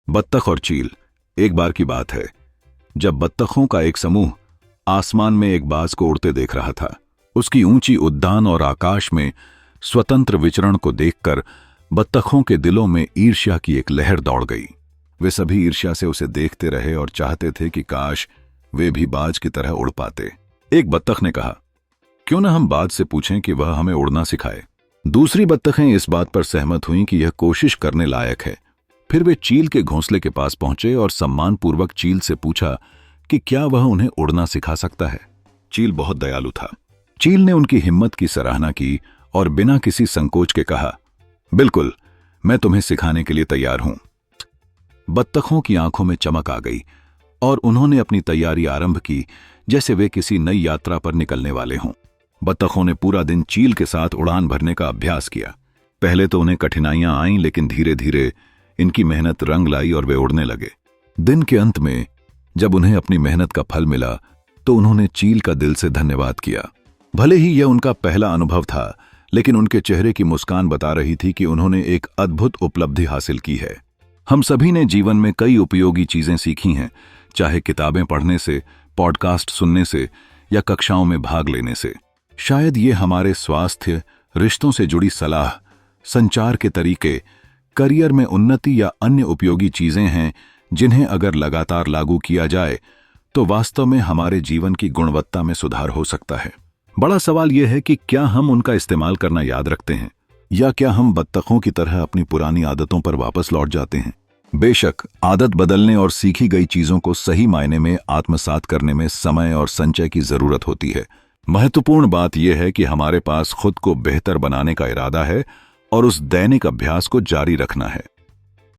बत्तख और चील। एक बार की बात है जब बत्तखों का एक समूह आसमान में एक बाज को उड़ते देख रहा था। उसकी ऊंची उद्यान और आकाश में स्वतंत्र विचरण को देखकर बत्तखों के दिलों में ईर्ष्या की एक लहर दौड़ गई। वे सभी ईर्ष्या से उसे देखते रहे और चाहते थे कि काश वे भी बाज की तरह उड़ पाते। एक बत्तख ने कहा, क्यों न हम बाज से पूछें कि वह हमें उड़ना सिखाए। दूसरी बत्तखें इस बात पर सहमत हुईं कि यह कोशिश करने लायक है। फिर वे चील के घोंसले के पास पहुंचे और सम्मानपूर्वक चील से पूछा कि क्या वह उन्हें उड़ना सिखा सकता है। चील बहुत दयालु था। चील ने उनकी हिम्मत की सराहना की और बिना किसी संकोच के कहा, बिल्कुल, मैं तुम्हें सिखाने के लिए तैयार हूं। बत्तखों की आंखों में चमक आ गई और उन्होंने अपनी तैयारी आरंभ की जैसे वे किसी नई यात्रा पर निकलने वाले हों। बत्तखों ने पूरा दिन चील के साथ उड़ान भरने का अभ्यास किया। पहले तो उन्हें कठिनाइयां आईं, लेकिन धीरे धीरे इनकी मेहनत रंग लाई और वे उड़ने लगे। दिन के अंत में जब उन्हें अपनी मेहनत का फल मिला तो उन्होंने चील का दिल से धन्यवाद किया। भले ही यह उनका पहला अनुभव था, लेकिन उनके चेहरे की मुस्कान बता रही थी कि उन्होंने एक अद्भुत उपलब्धि हासिल की है। हम सभी ने जीवन में कई उपयोगी चीजें सीखी हैं, चाहे किताबें पढ़ने से, पॉडकास्ट सुनने से या कक्षाओं में भाग लेने से। शायद ये हमारे स्वास्थ्य, रिश्तों से जुड़ी सलाह, संचार के तरीके, करियर में उन्नति या अन्य उपयोगी चीजें हैं जिन्हें अगर लगातार लागू किया जाए तो वास्तव में हमारे जीवन की गुणवत्ता में सुधार हो सकता है। बड़ा सवाल यह है कि क्या हम उनका इस्तेमाल करना याद रखते हैं या क्या हम बत्तखों की तरह अपनी पुरानी आदतों पर वापस लौट जाते हैं। बेशक आदत बदलने और सीखी गई चीजों को सही मायने में आत्मसात करने में समय और संचय की जरूरत होती है। महत्वपूर्ण बात यह है कि हमारे पास खुद को बेहतर बनाने का इरादा है और उस दैनिक अभ्यास को जारी रखना है।